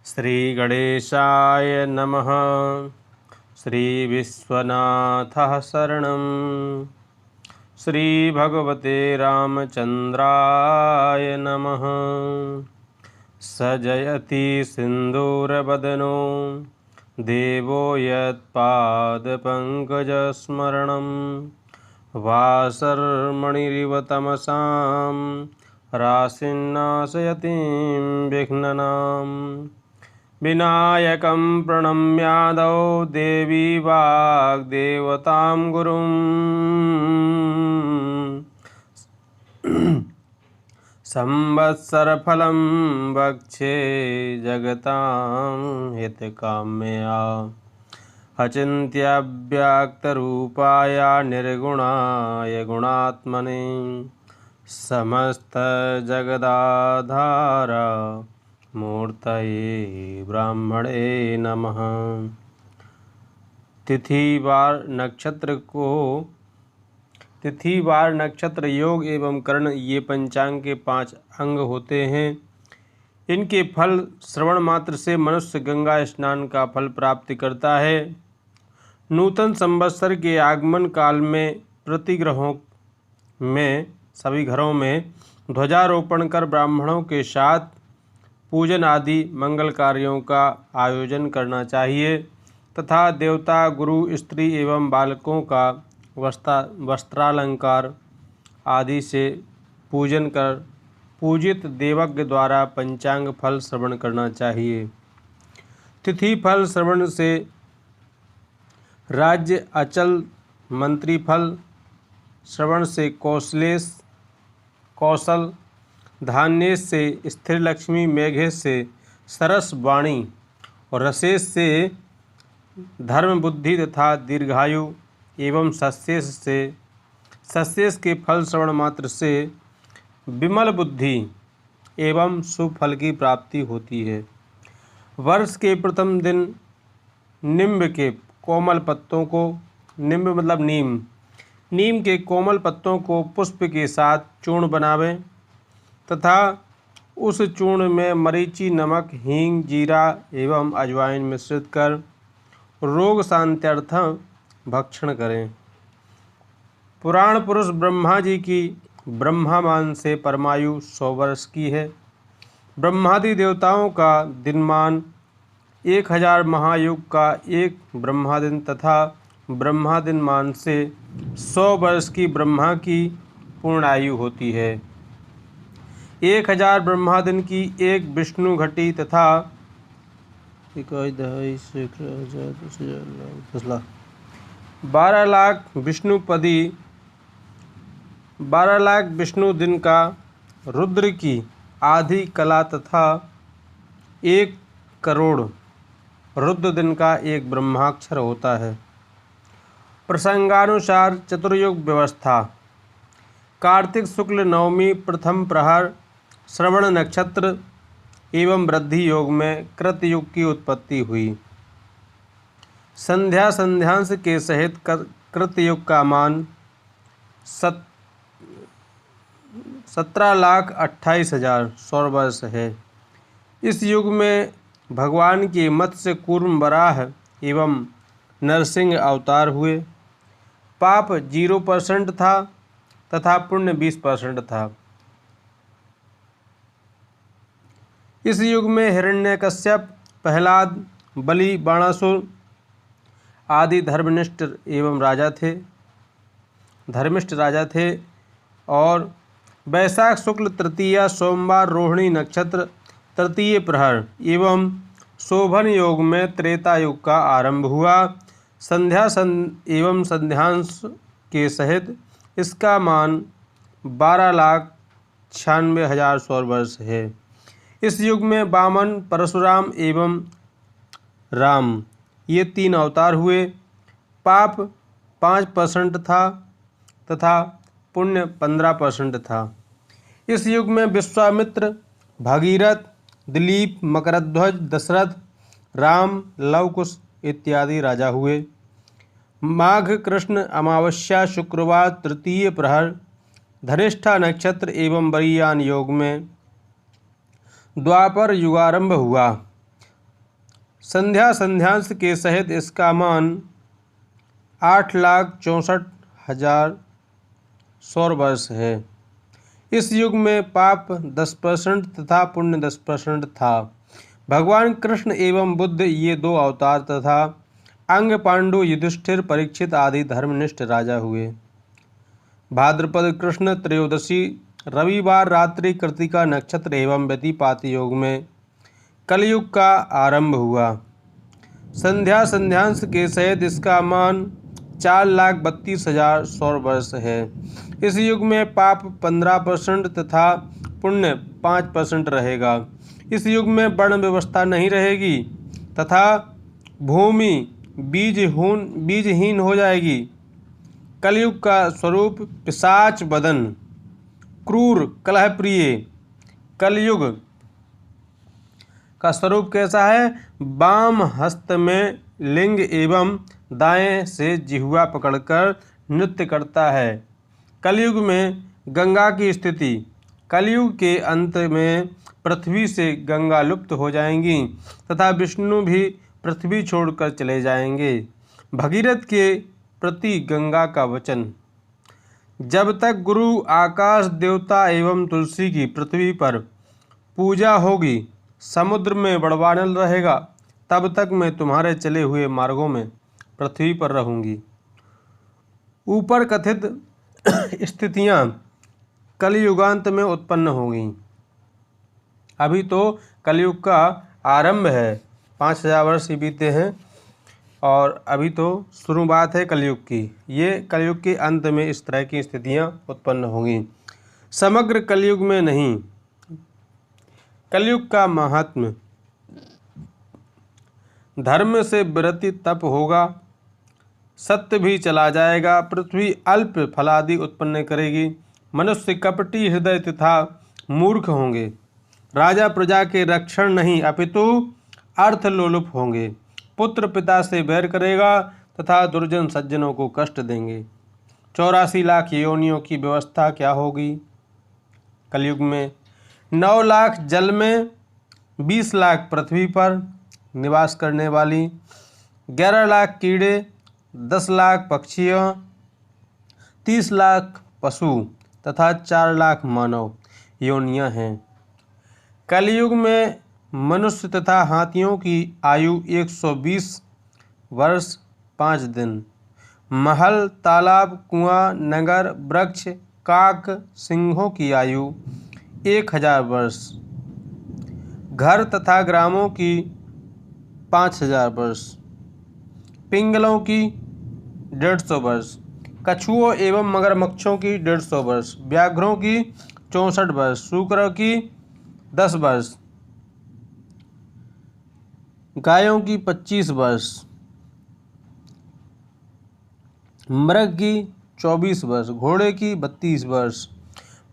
श्रीगणेशाय नमः। श्रीविश्वनाथः शरणं। श्रीभगवते रामचन्द्राय नमः। सजयति सिन्दूरवदनो देवो यत्पादपङ्कजस्मरणं वासर्मणिरिव तमसां राशिन्नाशयतीं विघ्ननां। विनायकं प्रणम्यादौ देवी वाग्देवतां गुरुं संवत्सरफलं वक्षे जगतां हितकाम्यया। अचिन्त्यव्यक्तरूपाय निर्गुणाय गुणात्मने समस्तजगदाधार मूर्तये ब्राह्मणे नमः। तिथिवार नक्षत्र योग एवं करण ये पंचांग के 5 अंग होते हैं। इनके फल श्रवण मात्र से मनुष्य गंगा स्नान का फल प्राप्त करता है। नूतन संवत्सर के आगमन काल में प्रतिग्रहों में सभी घरों में ध्वजारोपण कर ब्राह्मणों के साथ पूजन आदि मंगल कार्यों का आयोजन करना चाहिए तथा देवता, गुरु, स्त्री एवं बालकों का वस्त्रालंकार आदि से पूजन कर पूजित देवज्ञ द्वारा पंचांग फल श्रवण करना चाहिए। तिथि फल श्रवण से राज्य अचल, मंत्री फल श्रवण से कौशल, धान्येश से स्थिर लक्ष्मी, मेघेश से सरस वाणी और रसेश से धर्म, बुद्धि तथा दीर्घायु एवं सस्येश के फल श्रवण मात्र से विमल बुद्धि एवं शुभ फल की प्राप्ति होती है। वर्ष के प्रथम दिन निम्ब के कोमल पत्तों को, निम्ब मतलब नीम के कोमल पत्तों को पुष्प के साथ चूर्ण बनावें तथा उस चूर्ण में मरीचि, नमक, हींग, जीरा एवं अजवाइन मिश्रित कर रोग शांत्यर्थं भक्षण करें। पुराण पुरुष ब्रह्मा जी की ब्रह्मामान से परमायु 100 वर्ष की है। ब्रह्मादि देवताओं का दिनमान 1000 महायुग का एक ब्रह्मादिन तथा ब्रह्मादिन मान से 100 वर्ष की ब्रह्मा की पूर्णायु होती है। 1000 ब्रह्मादिन की एक विष्णु घटी तथा 12 लाख विष्णुपदी 12 लाख विष्णु दिन का रुद्र की आधी कला तथा 1 करोड़ रुद्र दिन का एक ब्रह्माक्षर होता है। प्रसंगानुसार चतुर्युग व्यवस्था। कार्तिक शुक्ल नवमी प्रथम प्रहर श्रवण नक्षत्र एवं वृद्धि योग में कृतयुग की उत्पत्ति हुई। संध्यांश के सहित कृतयुग का मान 17,28,000 सौर वर्ष है। इस युग में भगवान के मत्स्य कूर्म, वराह एवं नरसिंह अवतार हुए। पाप 0% था तथा पुण्य 20% था। इस युग में हिरण्यकश्यप, प्रहलाद, बलि, बाणासुर आदि धर्मिष्ठ राजा थे और वैशाख शुक्ल तृतीया सोमवार रोहिणी नक्षत्र तृतीय प्रहर एवं शोभन योग में त्रेता युग का आरंभ हुआ। संध्यांश के सहित इसका मान 12,96,000 सौर वर्ष है। इस युग में वामन, परशुराम एवं राम ये 3 अवतार हुए। पाप 5% था तथा पुण्य 15% था। इस युग में विश्वामित्र, भगीरथ, दिलीप, मकरध्वज, दशरथ, राम, लवकुश इत्यादि राजा हुए। माघ कृष्ण अमावस्या शुक्रवार तृतीय प्रहर धनिष्ठा नक्षत्र एवं बरियान योग में द्वापर युगारंभ हुआ। संध्या संध्यांश के सहित इसका मान 8,64,000 सौर वर्ष है। इस युग में पाप 10% तथा पुण्य 10% था। भगवान कृष्ण एवं बुद्ध ये दो अवतार तथा अंग, पांडु, युधिष्ठिर, परीक्षित आदि धर्मनिष्ठ राजा हुए। भाद्रपद कृष्ण त्रयोदशी रविवार रात्रि कृतिका नक्षत्र एवं व्यतिपात योग में कलयुग का आरंभ हुआ। संध्या संध्यांश के सहित इसका मान 4,32,000 सौर वर्ष है। इस युग में पाप 15% तथा पुण्य 5% रहेगा। इस युग में वर्ण व्यवस्था नहीं रहेगी तथा भूमि बीजहीन हो जाएगी। कलयुग का स्वरूप पिशाच बदन, क्रूर, कलहप्रिय। कलयुग का स्वरूप कैसा है? बाम हस्त में लिंग एवं दाएं से जिह्वा पकड़कर नृत्य करता है। कलयुग में गंगा की स्थिति। कलयुग के अंत में पृथ्वी से गंगा लुप्त हो जाएंगी तथा विष्णु भी पृथ्वी छोड़कर चले जाएंगे। भगीरथ के प्रति गंगा का वचन। जब तक गुरु, आकाश देवता एवं तुलसी की पृथ्वी पर पूजा होगी, समुद्र में बड़वानल रहेगा, तब तक मैं तुम्हारे चले हुए मार्गों में पृथ्वी पर रहूंगी। ऊपर कथित स्थितियां कलयुगांत में उत्पन्न होंगी। अभी तो कलयुग का आरंभ है, 5,000 वर्ष ही बीते हैं और अभी तो शुरुआत है कलयुग की। ये कलयुग के अंत में इस तरह की स्थितियां उत्पन्न होंगी, समग्र कलयुग में नहीं। कलयुग का महात्म्य। धर्म से विरति तप होगा, सत्य भी चला जाएगा, पृथ्वी अल्प फलादि उत्पन्न करेगी, मनुष्य कपटी हृदय तथा मूर्ख होंगे, राजा प्रजा के रक्षण नहीं अपितु अर्थलोलुप होंगे, पुत्र पिता से बैर करेगा तथा दुर्जन सज्जनों को कष्ट देंगे। 84 लाख योनियों की व्यवस्था क्या होगी कलयुग में? 9 लाख जल में, 20 लाख पृथ्वी पर निवास करने वाली, 11 लाख कीड़े, 10 लाख पक्षियों, 30 लाख पशु तथा 4 लाख मानव योनियां हैं। कलयुग में मनुष्य तथा हाथियों की आयु 120 वर्ष 5 दिन। महल, तालाब, कुआं, नगर, वृक्ष, काक, सिंहों की आयु 1,000 वर्ष। घर तथा ग्रामों की 5,000 वर्ष। पिंगलों की 150 वर्ष। कछुओं एवं मगरमच्छों की 150 वर्ष। व्याघ्रों की 64 वर्ष। शूकरों की 10 वर्ष। गायों की 25 वर्ष। मृग की 24 वर्ष। घोड़े की 32 वर्ष।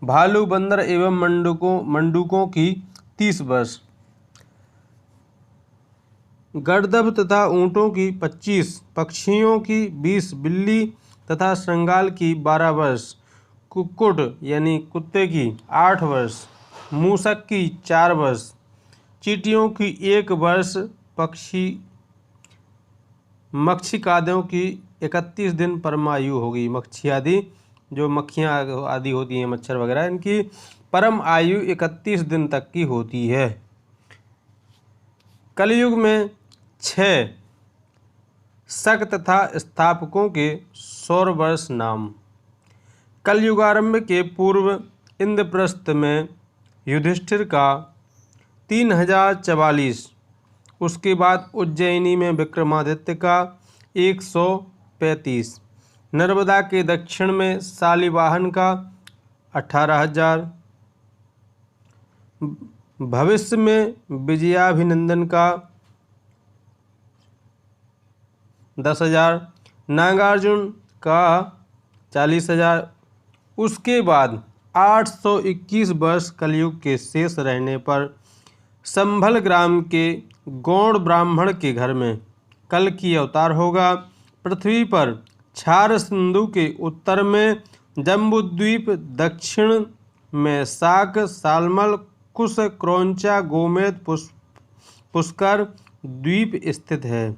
भालू, बंदर एवं मंडूकों की 30 वर्ष। गड़दभ तथा ऊँटों की 25, पक्षियों की 20, बिल्ली तथा श्रृंगाल की 12 वर्ष, कुक्कुट यानी कुत्ते की 8 वर्ष, मूषक की 4 वर्ष, चींटियों की 1 वर्ष, मक्षिकादियों की 31 दिन परमायु होगी। मक्षी आदि जो मक्खियाँ आदि होती हैं, मच्छर वगैरह, इनकी परम आयु 31 दिन तक की होती है। कलयुग में 6 शक तथा स्थापकों के सौर वर्ष नाम। कलयुगारंभ के पूर्व इंद्रप्रस्थ में युधिष्ठिर का 3044, उसके बाद उज्जैनी में विक्रमादित्य का 135, नर्मदा के दक्षिण में शालिवाहन का 18,000, भविष्य में विजयाभिनंदन का 10,000, नागार्जुन का 40,000। उसके बाद 821 वर्ष कलयुग के शेष रहने पर संभल ग्राम के गौड़ ब्राह्मण के घर में कल की अवतार होगा। पृथ्वी पर क्षार सिंधु के उत्तर में जम्बूद्वीप, दक्षिण में शाक, सालमल, कुश, क्रौंचा, गोमेद, पुष्कर, द्वीप स्थित है।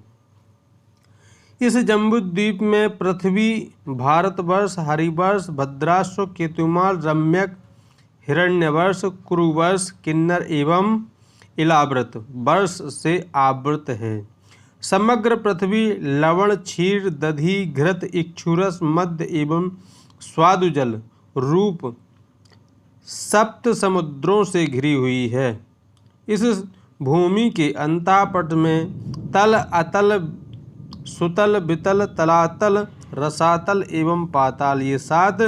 इस जम्बू द्वीप में पृथ्वी, भारतवर्ष, हरिवर्ष, भद्राश्व, केतुमाल, रम्यक, हिरण्यवर्ष, कुरुवर्ष, किन्नर एवं इलाव्रत वर्ष से आवृत है। समग्र पृथ्वी लवण, क्षीर, दधि, घृत, इक्षुरस, मद्य एवं स्वादुजल रूप सप्त समुद्रों से घिरी हुई है। इस भूमि के अंतःपट में तल, अतल, सुतल, वितल, तलातल, रसातल एवं पाताल ये 7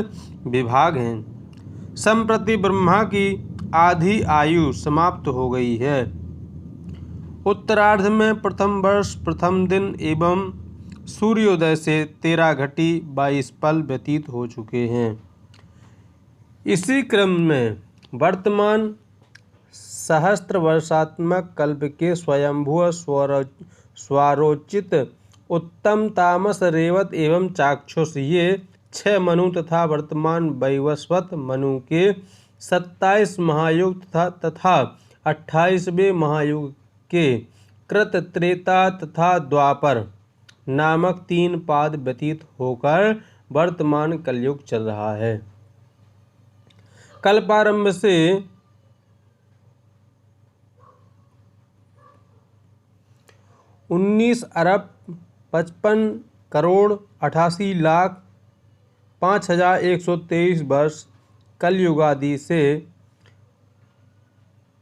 विभाग हैं। संप्रति ब्रह्मा की आधी आयु समाप्त हो गई है। उत्तरार्ध में प्रथम वर्ष, प्रथम दिन एवं सूर्योदय से 13 घटी 22 पल व्यतीत हो चुके हैं। इसी क्रम में वर्तमान सहस्त्र वर्षात्मक कल्प के स्वयंभू स्वारोचित उत्तम, तामस, रेवत एवं चाक्षुष ये 6 मनु तथा वर्तमान वैवस्वत मनु के 27 महायुग तथा 28वें महायुग के कृत, त्रेता तथा द्वापर नामक 3 पाद व्यतीत होकर वर्तमान कलयुग चल रहा है। कल्पारंभ से 19 अरब 55 करोड़ 88 लाख 5123 वर्ष कलयुगादि से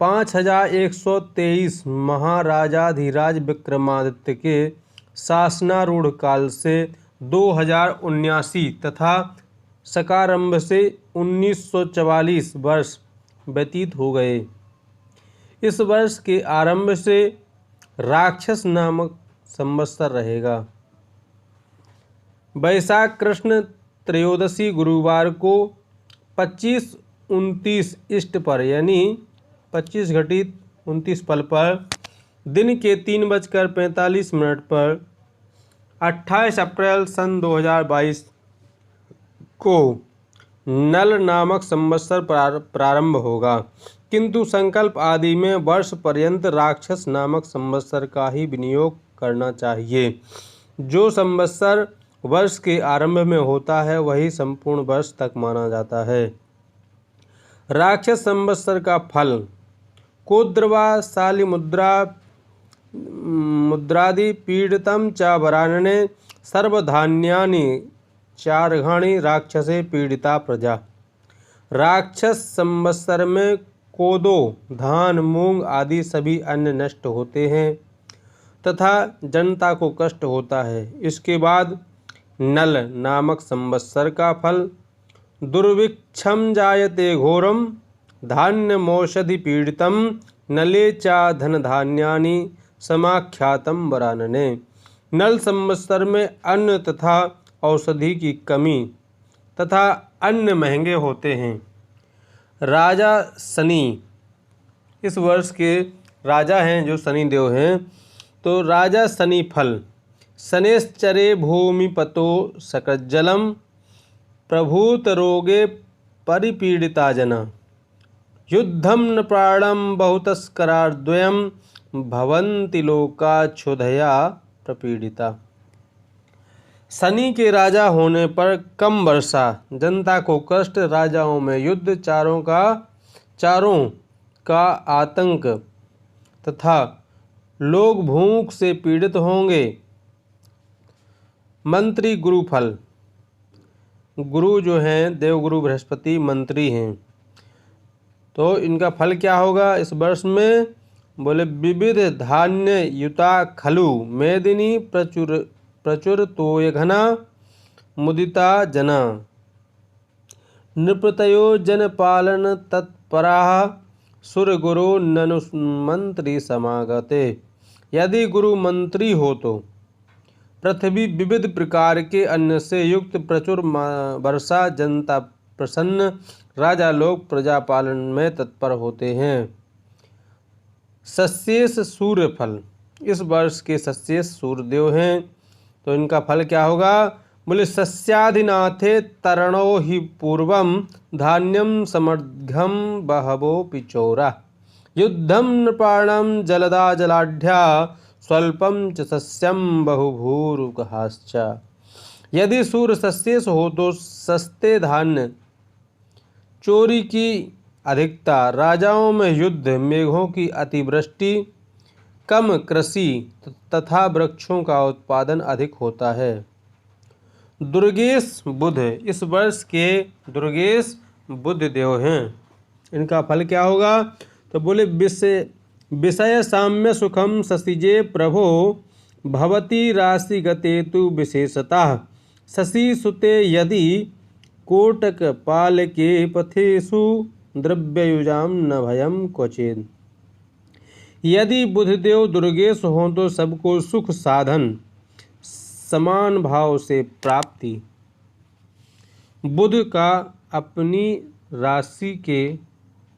5123 महाराजाधिराज विक्रमादित्य के शासनारूढ़ काल से 2079 तथा सकारंभ से 1944 वर्ष व्यतीत हो गए। इस वर्ष के आरंभ से राक्षस नामक संवत्सर रहेगा। वैशाख कृष्ण त्रयोदशी गुरुवार को 25-29 इष्ट पर यानी 25 घटी 29 पल पर दिन के 3:45 पर 28 अप्रैल सन 2022 को नल नामक संवत्सर प्रारंभ होगा, किंतु संकल्प आदि में वर्ष पर्यंत राक्षस नामक संवत्सर का ही विनियोग करना चाहिए। जो संवत्सर वर्ष के आरंभ में होता है वही संपूर्ण वर्ष तक माना जाता है। राक्षस संवत्सर का फल कोद्रवा शालिमुद्रा मुद्रादि पीड़ितम च वरानने सर्वधान्यानि चार्घाणि राक्षसे पीड़िता प्रजा। राक्षस संवत्सर में कोदो, धान, मूंग आदि सभी अन्न नष्ट होते हैं तथा जनता को कष्ट होता है। इसके बाद नल नामक संवत्सर का फल दुर्भिक्षम जायते घोरम धान्यमौषधि पीड़ितम नले चा धन धान्यानि समाख्यातम वरानने। नल संवत्सर में अन्न तथा औषधि की कमी तथा अन्न महंगे होते हैं। राजा शनि इस वर्ष के राजा हैं, जो शनि देव हैं। तो राजा शनि फल शनेश्चरे भूमिपतो सकज्जलम प्रभूत रोगे परिपीडिता जना युद्धम न प्राणम बहुतस्कराद्वयम भवन्ति लोका क्षुधया प्रपीडिता। शनि के राजा होने पर कम वर्षा, जनता को कष्ट, राजाओं में युद्ध, चारों का आतंक तथा लोग भूख से पीड़ित होंगे। मंत्री गुरु फल गुरु जो हैं देवगुरु बृहस्पति मंत्री हैं, तो इनका फल क्या होगा इस वर्ष में? बोले विविध धान्य युता खलु मेदिनी प्रचुर तोय घना मुदिता जना नृपतयो जन पालन तत्पराः सुरगुरु ननु मंत्री समागते। यदि गुरु मंत्री हो तो पृथ्वी विविध प्रकार के अन्न से युक्त प्रचुर वर्षा, जनता प्रसन्न, राजा लोग प्रजा पालन में तत्पर होते हैं। सस्येश सूर्य फल इस वर्ष के सस्येश सूर्यदेव हैं, तो इनका फल क्या होगा? बोले सस्याधिनाथे तरणो हि पूर्वम धान्यम समर्घम बहवो पिचौरा युद्धम नृपाणम जलदा जलाढ्या स्वल्पम च सस्यम बहुभूरुकहाश्च। यदि सूर्य सस्येश हो तो सस्ते धान्य, चोरी की अधिकता, राजाओं में युद्ध, मेघों की अतिवृष्टि, कम कृषि तथा वृक्षों का उत्पादन अधिक होता है। दुर्गेश बुध, इस वर्ष के दुर्गेश बुध देव हैं। इनका फल क्या होगा? तो बोले विषय साम्य सुखम शशिजे प्रभो भवती राशि गते तु विशेषतः। शशि सुते यदि कोटक पाल के पथेषु द्रव्ययुजाम न भयम क्वचित्। यदि बुधदेव दुर्गेश हों तो सबको सुख साधन, समान भाव से प्राप्ति। बुध का अपनी राशि के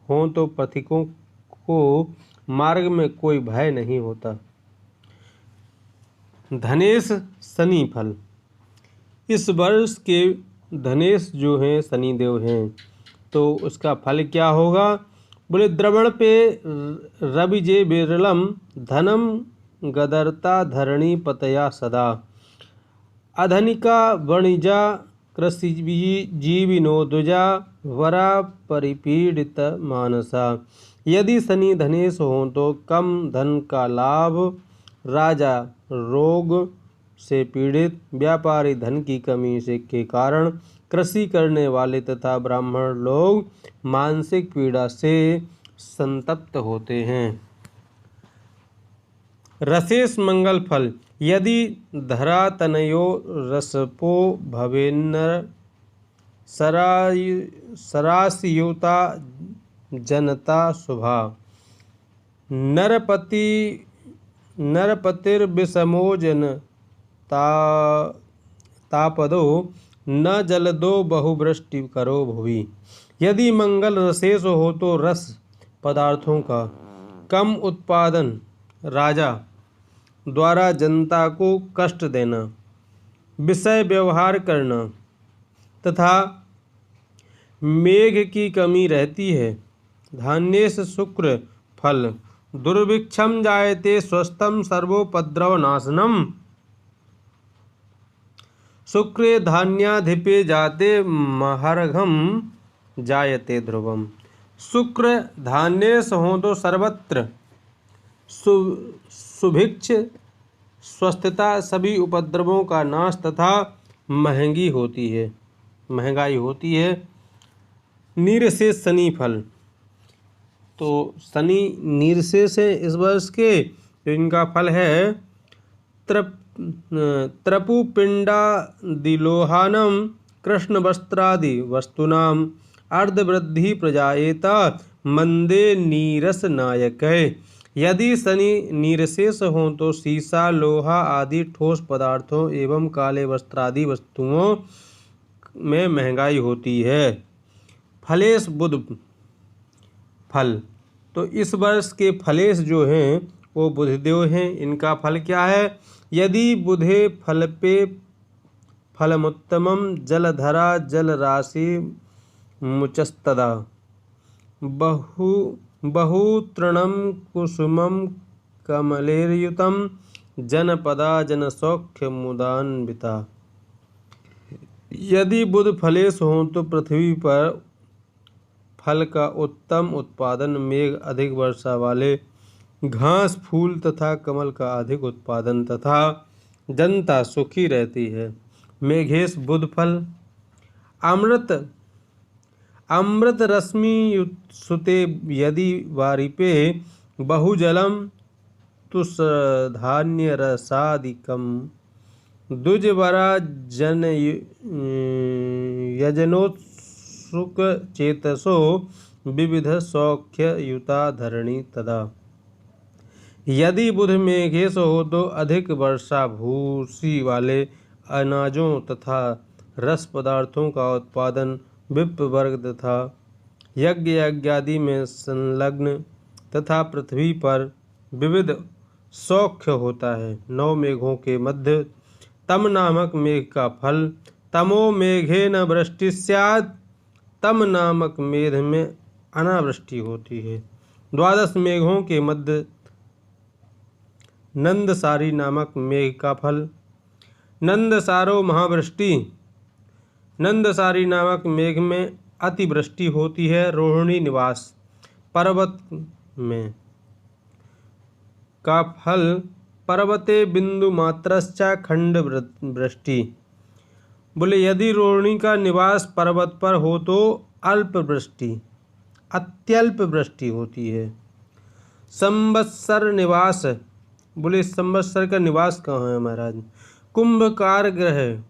हों तो पथिकों को मार्ग में कोई भय नहीं होता। धनेश शनि फल, इस वर्ष के धनेश जो हैं शनिदेव हैं, तो उसका फल क्या होगा? बोले द्रवण पे रविजे विरलम धनम गदरता धरणी पतया सदा। अधनिका वणिजा कृषि जीविनो द्विजा वरा परिपीडित मानसा। यदि शनि धनेश हो तो कम धन का लाभ, राजा रोग से पीड़ित, व्यापारी धन की कमी से के कारण, कृषि करने वाले तथा ब्राह्मण लोग मानसिक पीड़ा से संतप्त होते हैं। रसेश मंगल फल, यदि धरातनयो रसपो भवेन्नर सरासयुता जनता शुभा। नरपतिर्विषमो जन तापदो न जलदो बहुवृष्टि करो भुवि। यदि मंगल रसेश हो तो रस पदार्थों का कम उत्पादन, राजा द्वारा जनता को कष्ट देना, विषय व्यवहार करना तथा मेघ की कमी रहती है। धान्येश शुक्र फल, दुर्भिक्षम जायते स्वस्थम सर्वोपद्रव नाशनम। शुक्रे धान्याधिपे जाते महर्घम जायते ध्रुवम। शुक्र धान्येश हो तो सर्वत्र सुभिक्ष, स्वस्थता, सभी उपद्रवों का नाश तथा महंगाई होती है। नीरसेश शनि फल, तो शनि नीरसेश है इस वर्ष के, तो इनका फल है त्रपुपिंडा दिलोहानम कृष्ण वस्त्रादि वस्तुनाम अर्धवृद्धि प्रजाएता मंदे नीरस नायक है। यदि शनि नीरसेश हों तो सीसा, लोहा आदि ठोस पदार्थों एवं काले वस्त्रादि वस्तुओं में महंगाई होती है। फलेश बुध फल, तो इस वर्ष के फलेश जो हैं वो बुधदेव हैं। इनका फल क्या है? यदि बुधे फल पे फलमुत्तमम जलधरा जलराशि मुचस्तदा। बहुतृणम कुसुमम कमलेरयुतम जनपदा जनसौख्य मुदान्विता। यदि बुध फलेश हों तो पृथ्वी पर फल का उत्तम उत्पादन, मेघ अधिक वर्षा वाले, घास फूल तथा कमल का अधिक उत्पादन तथा जनता सुखी रहती है। मेघेश बुध फल, अमृत रश्मि सुते यदि वारिपे बहुजलम तुषधान्य रसादिकम। द्विजवरा जन यजनोत्सुक चेतसो विविध सौख्य युता धरणी तदा। यदि बुध मेघेश हो तो अधिक वर्षा, भूसी वाले अनाजों तथा रस पदार्थों का उत्पादन, विप्र वर्ग तथा यज्ञ आदि में संलग्न तथा पृथ्वी पर विविध सौख्य होता है। 9 मेघों के मध्य तम नामक मेघ का फल, तमो मेघे न वृष्टि स्यात्। तम नामक मेघ में अनावृष्टि होती है। 12 मेघों के मध्य नंदसारी नामक मेघ का फल। नंदसारो महावृष्टि। नंदसारी नामक मेघ में अतिवृष्टि होती है। रोहिणी निवास पर्वत में का फल। पर्वते बिंदु मात्रश्च खंड वृष्टि। बोले यदि रोहिणी का निवास पर्वत पर हो तो अल्प वृष्टि अत्यल्प वृष्टि होती है। संवत्सर निवास। बोले संवत्सर का निवास कहाँ है महाराज? कुंभकार ग्रह,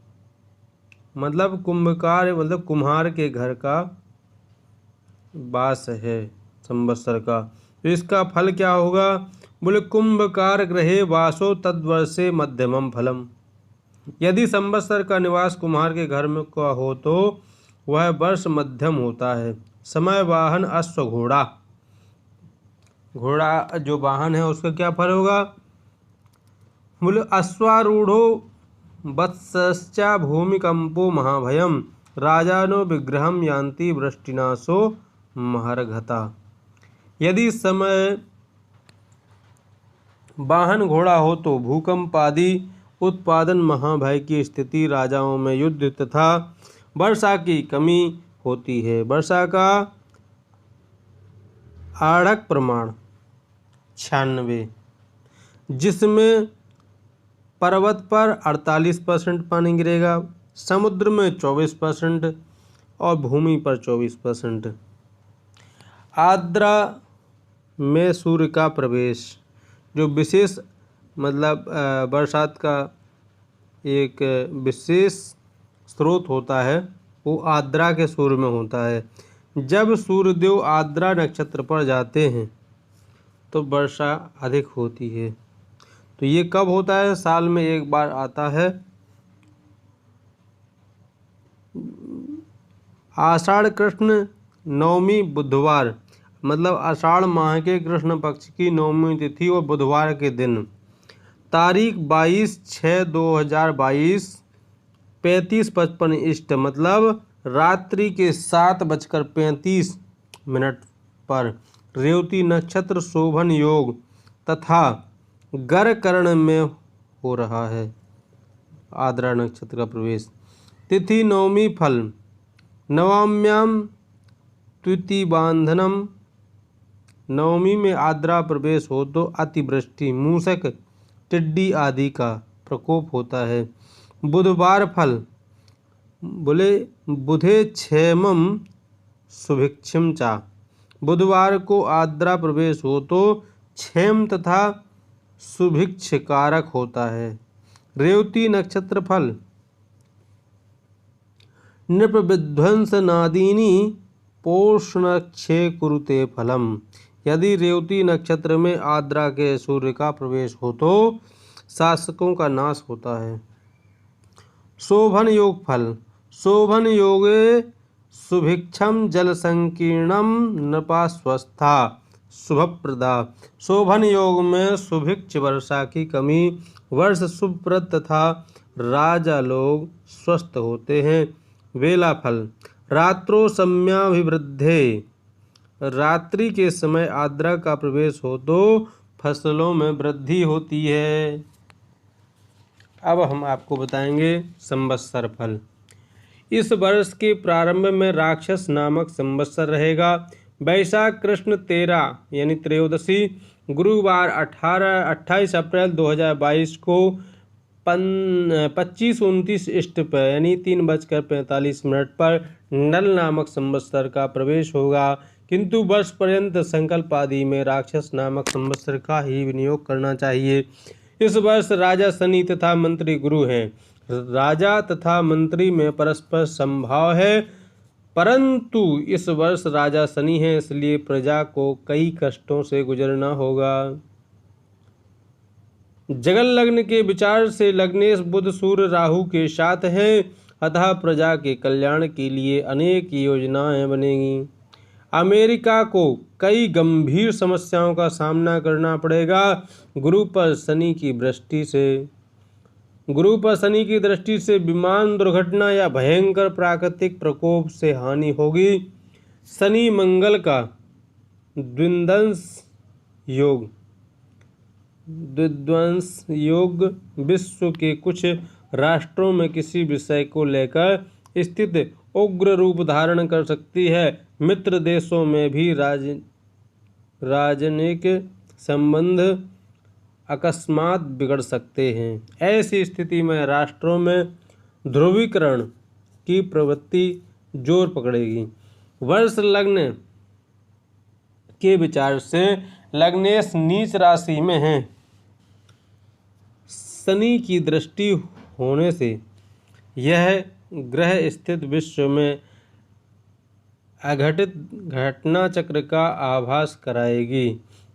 मतलब कुंभकार मतलब कुम्हार के घर का वास है संवत्सर का। तो इसका फल क्या होगा? बोले कुंभकार ग्रहे वासो तद्वर्षे मध्यमम फलम। यदि संवत्सर का निवास कुम्हार के घर में का हो तो वह वर्ष मध्यम होता है। समय वाहन अश्व घोड़ा। घोड़ा जो वाहन है उसका क्या फल होगा? बोले अश्वारूढ़ो वत्सश्च भूमिकंपो महाभयम राजानो विग्रहम यान्ति वृष्टिनाशो महर्घता। यदि समय वाहन घोड़ा हो तो भूकंप आदि उत्पादन महाभय की स्थिति, राजाओं में युद्ध तथा वर्षा की कमी होती है। वर्षा का आढ़क प्रमाण 96, जिसमें पर्वत पर 48% पानी गिरेगा, समुद्र में 24% और भूमि पर 24%। आर्द्रा में सूर्य का प्रवेश, जो विशेष मतलब बरसात का एक विशेष स्रोत होता है वो आर्द्रा के सूर्य में होता है। जब सूर्यदेव आर्द्रा नक्षत्र पर जाते हैं तो वर्षा अधिक होती है। तो ये कब होता है? साल में एक बार आता है। आषाढ़ कृष्ण नवमी बुधवार, मतलब आषाढ़ माह के कृष्ण पक्ष की नवमी तिथि और बुधवार के दिन। तारीख 22/6/2022 35:55 ईस्ट, मतलब रात्रि के 7:35 पर रेवती नक्षत्र शोभन योग तथा गरकर्ण में हो रहा है। आर्द्रा नक्षत्र का प्रवेश। तिथि नवमी फल। नवम्याम द्वितीयबांधनम। नवमी में आर्द्रा प्रवेश हो तो अतिवृष्टि, मूषक, टिड्डी आदि का प्रकोप होता है। बुधवार फल। बोले बुधे क्षेमम सुभिक्षम चा। बुधवार को आर्द्रा प्रवेश हो तो क्षेम तथा सुभिक्ष कारक होता है। रेवती नक्षत्र फल। नृप विध्वंस नादीनी पोषणक्षे कुरुते फलम। यदि रेवती नक्षत्र में आर्द्रा के सूर्य का प्रवेश हो तो शासकों का नाश होता है। शोभन योग फल। शोभन योगे सुभिक्षम जल संकीर्णम नृपास्वस्था शुभप्रदा। शोभन योग में सुभिक्ष वर्षा की कमी, वर्ष शुभप्रद तथा राजा लोग स्वस्थ होते हैं। वेला फल। रात्रो सम्याभिवृद्धे। रात्रि के समय आर्द्रा का प्रवेश हो तो फसलों में वृद्धि होती है। अब हम आपको बताएंगे संवत्सर फल। इस वर्ष के प्रारंभ में राक्षस नामक संवत्सर रहेगा। वैशाख कृष्ण 13 यानी त्रयोदशी गुरुवार 28 अप्रैल 2022 को 25-29 ईस्ट पर यानी 3:45 पर नल नामक संवत्सर का प्रवेश होगा। किंतु वर्ष पर्यंत संकल्प आदि में राक्षस नामक संवत्सर का ही विनियोग करना चाहिए। इस वर्ष राजा शनि तथा मंत्री गुरु हैं। राजा तथा मंत्री में परस्पर संभाव है, परंतु इस वर्ष राजा शनि है, इसलिए प्रजा को कई कष्टों से गुजरना होगा। जगन लग्न के विचार से लग्नेश बुध सूर्य राहु के साथ है, अतः प्रजा के कल्याण के लिए अनेक योजनाएं बनेंगी। अमेरिका को कई गंभीर समस्याओं का सामना करना पड़ेगा। गुरु पर शनि की दृष्टि से विमान दुर्घटना या भयंकर प्राकृतिक प्रकोप से हानि होगी। शनि मंगल का द्विंदश योग विध्वंस योग विश्व के कुछ राष्ट्रों में किसी विषय को लेकर स्थिति उग्र रूप धारण कर सकती है। मित्र देशों में भी राजनयिक संबंध अकस्मात बिगड़ सकते हैं। ऐसी स्थिति में राष्ट्रों में ध्रुवीकरण की प्रवृत्ति जोर पकड़ेगी। वर्ष लग्न के विचार से लग्नेश नीच राशि में है। शनि की दृष्टि होने से यह ग्रह स्थित विश्व में अघटित घटना चक्र का आभास कराएगी।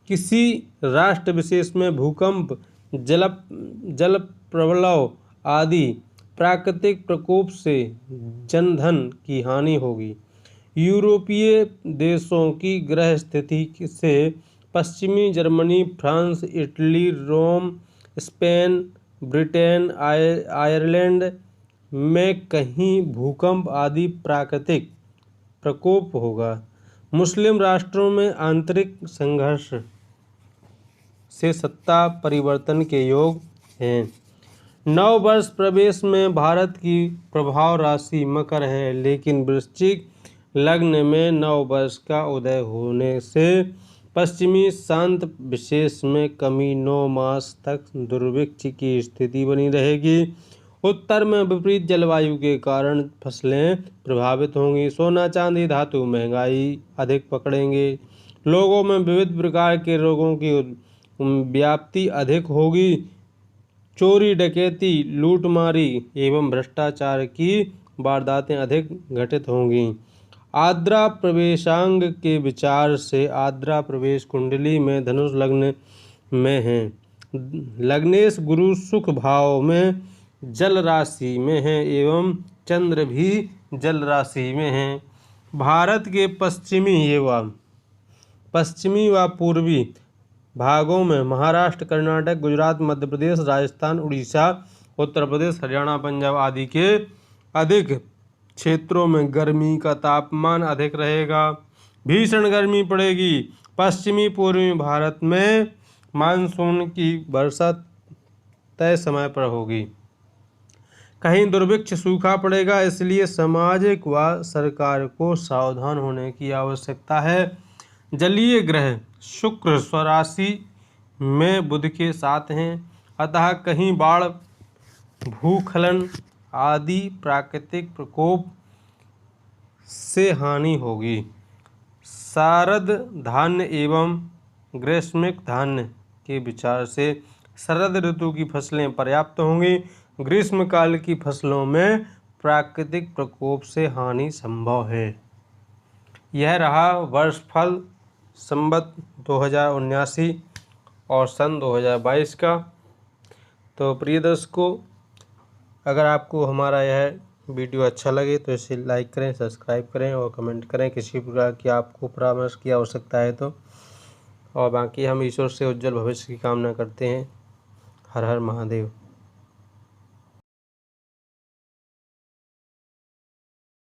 किसी राष्ट्र विशेष में भूकंप, जल प्रबलव आदि प्राकृतिक प्रकोप से जनधन की हानि होगी। यूरोपीय देशों की ग्रह स्थिति से पश्चिमी जर्मनी, फ्रांस, इटली, रोम, स्पेन, ब्रिटेन, आयरलैंड में कहीं भूकंप आदि प्राकृतिक प्रकोप होगा। मुस्लिम राष्ट्रों में आंतरिक संघर्ष से सत्ता परिवर्तन के योग हैं। नव वर्ष प्रवेश में भारत की प्रभाव राशि मकर है, लेकिन वृश्चिक लग्न में नव वर्ष का उदय होने से पश्चिमी शांत विशेष में कमी 9 मास तक दुर्भिक्ष की स्थिति बनी रहेगी। उत्तर में विपरीत जलवायु के कारण फसलें प्रभावित होंगी। सोना चांदी धातु महंगाई अधिक पकड़ेंगे। लोगों में विविध प्रकार के रोगों की व्याप्ति अधिक होगी। चोरी डकैती, लूटमारी एवं भ्रष्टाचार की वारदातें अधिक घटित होंगी। आद्रा प्रवेशांग के विचार से आद्रा प्रवेश कुंडली में धनुष लग्न में है। लग्नेश गुरु सुख भाव में जल राशि में है एवं चंद्र भी जल राशि में है। भारत के पश्चिमी व पूर्वी भागों में महाराष्ट्र, कर्नाटक, गुजरात, मध्य प्रदेश, राजस्थान, उड़ीसा, उत्तर प्रदेश, हरियाणा, पंजाब आदि के अधिक क्षेत्रों में गर्मी का तापमान अधिक रहेगा। भीषण गर्मी पड़ेगी। पश्चिमी पूर्वी भारत में मानसून की वर्षा तय समय पर होगी। कहीं दुर्भिक्ष सूखा पड़ेगा, इसलिए सामाजिक व सरकार को सावधान होने की आवश्यकता है। जलीय ग्रह शुक्र स्वराशि में बुध के साथ हैं, अतः कहीं बाढ़, भूस्खलन आदि प्राकृतिक प्रकोप से हानि होगी। शारद धान्य एवं ग्रीष्मिक धान्य के विचार से शरद ऋतु की फसलें पर्याप्त होंगी। ग्रीष्मकाल की फसलों में प्राकृतिक प्रकोप से हानि संभव है। यह रहा वर्षफल संवत 2079 और सन 2022 का। तो प्रिय दर्शकों, अगर आपको हमारा यह वीडियो अच्छा लगे तो इसे लाइक करें, सब्सक्राइब करें और कमेंट करें किसी प्रकार की आपको परामर्श की आवश्यकता है तो। और बाकी हम ईश्वर से उज्जवल भविष्य की कामना करते हैं। हर हर महादेव।